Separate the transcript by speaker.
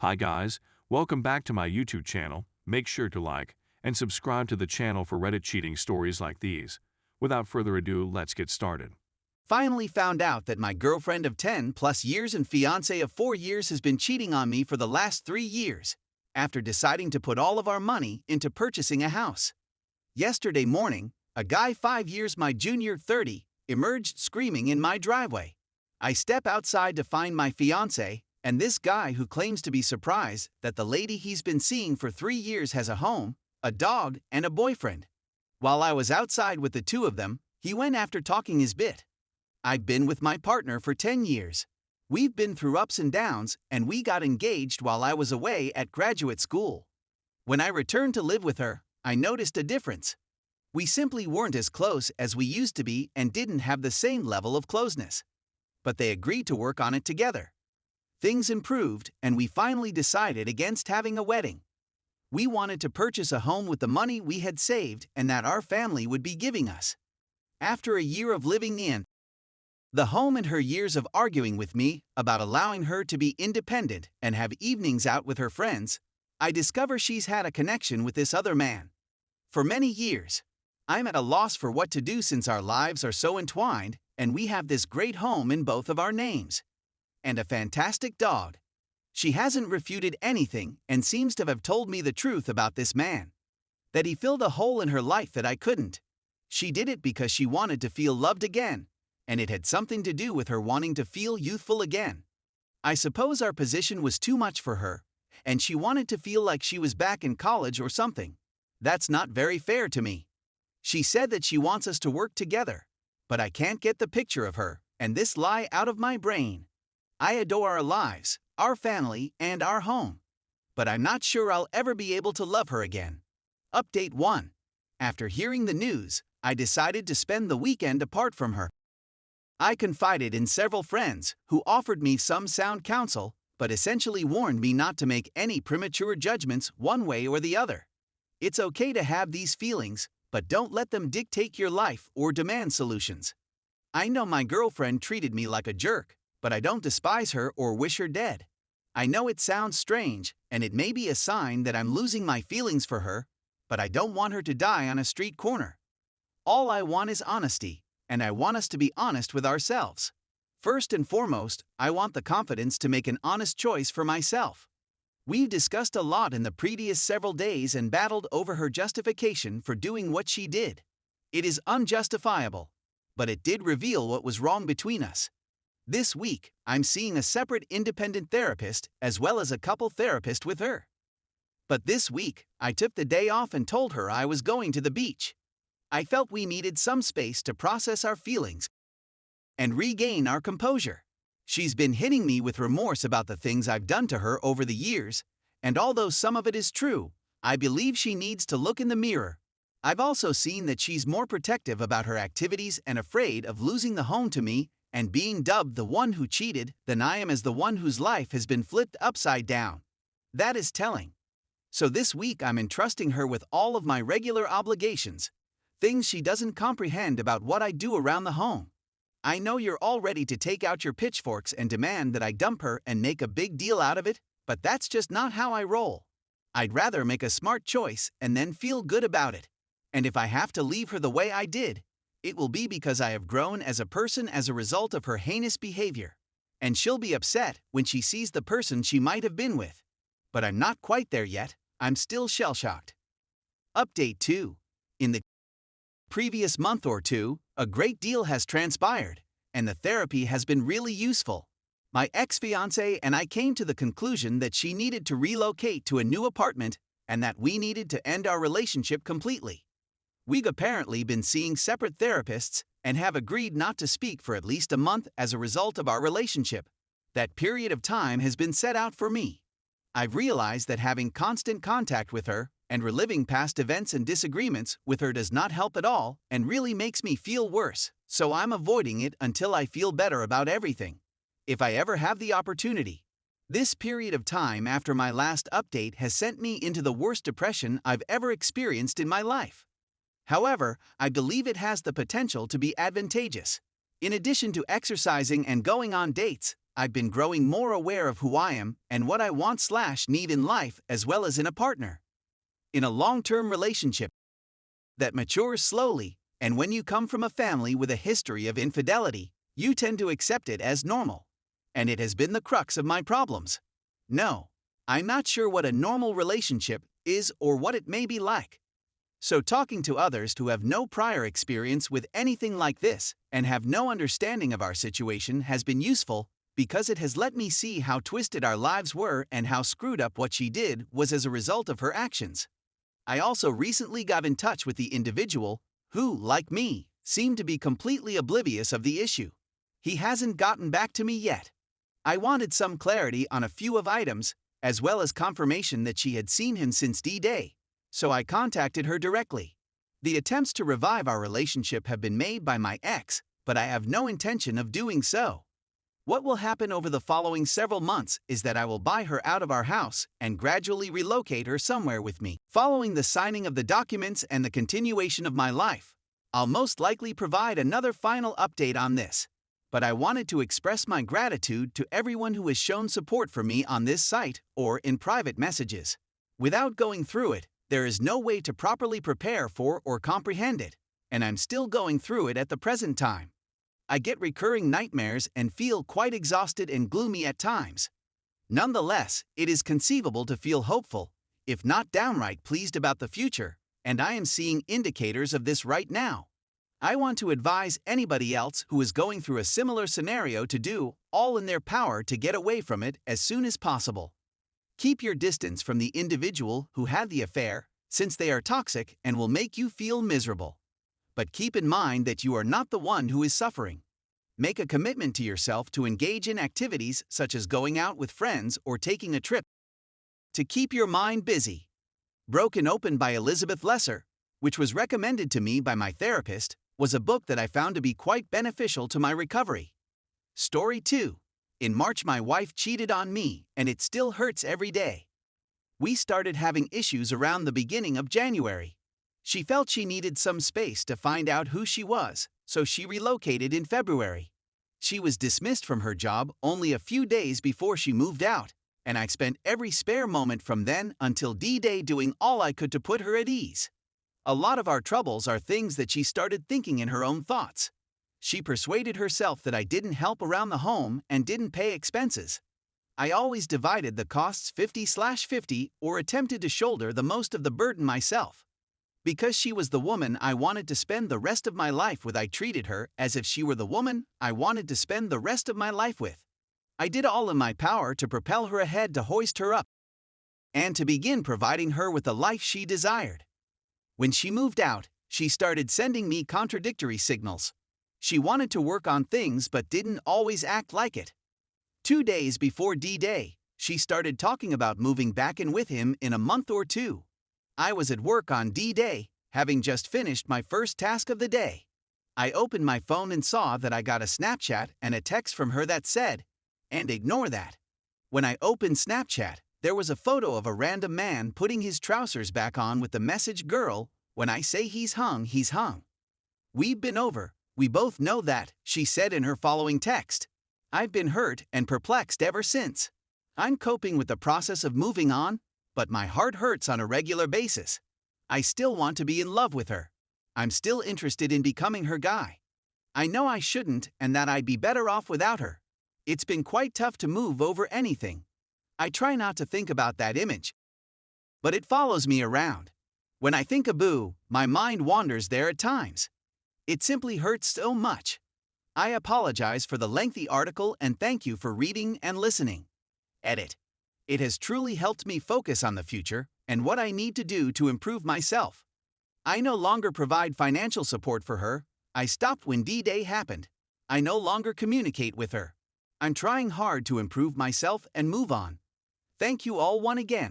Speaker 1: Hi guys, welcome back to my YouTube channel. Make sure to like and subscribe to the channel for Reddit cheating stories like these. Without further ado, let's get started.
Speaker 2: Finally found out that my girlfriend of 10 plus years and fiancé of 4 years has been cheating on me for the last 3 years, after deciding to put all of our money into purchasing a house. Yesterday morning, a guy 5 years my junior 30 emerged screaming in my driveway. I step outside to find my fiancé, and this guy who claims to be surprised that the lady he's been seeing for 3 years has a home, a dog, and a boyfriend. While I was outside with the two of them, he went after talking his bit. I've been with my partner for 10 years. We've been through ups and downs, and we got engaged while I was away at graduate school. When I returned to live with her, I noticed a difference. We simply weren't as close as we used to be and didn't have the same level of closeness. But they agreed to work on it together. Things improved, and we finally decided against having a wedding. We wanted to purchase a home with the money we had saved and that our family would be giving us. After a year of living in the home and her years of arguing with me about allowing her to be independent and have evenings out with her friends, I discover she's had a connection with this other man. For many years, I'm at a loss for what to do since our lives are so entwined and we have this great home in both of our names. And a fantastic dog. She hasn't refuted anything and seems to have told me the truth about this man. That he filled a hole in her life that I couldn't. She did it because she wanted to feel loved again, and it had something to do with her wanting to feel youthful again. I suppose our position was too much for her, and she wanted to feel like she was back in college or something. That's not very fair to me. She said that she wants us to work together, but I can't get the picture of her and this lie out of my brain. I adore our lives, our family, and our home. But I'm not sure I'll ever be able to love her again. Update 1. After hearing the news, I decided to spend the weekend apart from her. I confided in several friends who offered me some sound counsel, but essentially warned me not to make any premature judgments one way or the other. It's okay to have these feelings, but don't let them dictate your life or demand solutions. I know my girlfriend treated me like a jerk, but I don't despise her or wish her dead. I know it sounds strange, and it may be a sign that I'm losing my feelings for her, but I don't want her to die on a street corner. All I want is honesty, and I want us to be honest with ourselves. First and foremost, I want the confidence to make an honest choice for myself. We've discussed a lot in the previous several days and battled over her justification for doing what she did. It is unjustifiable, but it did reveal what was wrong between us. This week, I'm seeing a separate independent therapist as well as a couple therapist with her. But this week, I took the day off and told her I was going to the beach. I felt we needed some space to process our feelings and regain our composure. She's been hitting me with remorse about the things I've done to her over the years, and although some of it is true, I believe she needs to look in the mirror. I've also seen that she's more protective about her activities and afraid of losing the home to me and being dubbed the one who cheated than I am as the one whose life has been flipped upside down. That is telling. So this week I'm entrusting her with all of my regular obligations, things she doesn't comprehend about what I do around the home. I know you're all ready to take out your pitchforks and demand that I dump her and make a big deal out of it, but that's just not how I roll. I'd rather make a smart choice and then feel good about it. And if I have to leave her the way I did, it will be because I have grown as a person as a result of her heinous behavior. And she'll be upset when she sees the person she might have been with. But I'm not quite there yet. I'm still shell-shocked. Update 2. In the previous month or two, a great deal has transpired, and the therapy has been really useful. My ex-fiancé and I came to the conclusion that she needed to relocate to a new apartment and that we needed to end our relationship completely. We've apparently been seeing separate therapists and have agreed not to speak for at least a month as a result of our relationship. That period of time has been set out for me. I've realized that having constant contact with her and reliving past events and disagreements with her does not help at all and really makes me feel worse, so I'm avoiding it until I feel better about everything. If I ever have the opportunity. This period of time after my last update has sent me into the worst depression I've ever experienced in my life. However, I believe it has the potential to be advantageous. In addition to exercising and going on dates, I've been growing more aware of who I am and what I want/need in life as well as in a partner. In a long-term relationship that matures slowly, and when you come from a family with a history of infidelity, you tend to accept it as normal. And it has been the crux of my problems. No, I'm not sure what a normal relationship is or what it may be like. So talking to others who have no prior experience with anything like this and have no understanding of our situation has been useful because it has let me see how twisted our lives were and how screwed up what she did was as a result of her actions. I also recently got in touch with the individual who, like me, seemed to be completely oblivious of the issue. He hasn't gotten back to me yet. I wanted some clarity on a few of items, as well as confirmation that she had seen him since D-Day. So I contacted her directly. The attempts to revive our relationship have been made by my ex, but I have no intention of doing so. What will happen over the following several months is that I will buy her out of our house and gradually relocate her somewhere with me. Following the signing of the documents and the continuation of my life, I'll most likely provide another final update on this. But I wanted to express my gratitude to everyone who has shown support for me on this site or in private messages. Without going through it, there is no way to properly prepare for or comprehend it, and I'm still going through it at the present time. I get recurring nightmares and feel quite exhausted and gloomy at times. Nonetheless, it is conceivable to feel hopeful, if not downright pleased about the future, and I am seeing indicators of this right now. I want to advise anybody else who is going through a similar scenario to do all in their power to get away from it as soon as possible. Keep your distance from the individual who had the affair, since they are toxic and will make you feel miserable. But keep in mind that you are not the one who is suffering. Make a commitment to yourself to engage in activities such as going out with friends or taking a trip to keep your mind busy. Broken Open by Elizabeth Lesser, which was recommended to me by my therapist, was a book that I found to be quite beneficial to my recovery. Story 2. In March, my wife cheated on me, and it still hurts every day. We started having issues around the beginning of January. She felt she needed some space to find out who she was, so she relocated in February. She was dismissed from her job only a few days before she moved out, and I spent every spare moment from then until D-Day doing all I could to put her at ease. A lot of our troubles are things that she started thinking in her own thoughts. She persuaded herself that I didn't help around the home and didn't pay expenses. I always divided the costs 50/50 or attempted to shoulder the most of the burden myself. Because she was the woman I wanted to spend the rest of my life with, I treated her as if she were the woman I wanted to spend the rest of my life with. I did all in my power to propel her ahead, to hoist her up, and to begin providing her with the life she desired. When she moved out, she started sending me contradictory signals. She wanted to work on things but didn't always act like it. 2 days before D-Day, she started talking about moving back in with him in a month or two. I was at work on D-Day, having just finished my first task of the day. I opened my phone and saw that I got a Snapchat and a text from her that said, "And ignore that." When I opened Snapchat, there was a photo of a random man putting his trousers back on with the message, "Girl, when I say he's hung, he's hung. We've been over. We both know that," she said in her following text. I've been hurt and perplexed ever since. I'm coping with the process of moving on, but my heart hurts on a regular basis. I still want to be in love with her. I'm still interested in becoming her guy. I know I shouldn't and that I'd be better off without her. It's been quite tough to move over anything. I try not to think about that image, but it follows me around. When I think of Boo, my mind wanders there at times. It simply hurts so much. I apologize for the lengthy article and thank you for reading and listening. Edit. It has truly helped me focus on the future and what I need to do to improve myself. I no longer provide financial support for her. I stopped when D-Day happened. I no longer communicate with her. I'm trying hard to improve myself and move on. Thank you all once again.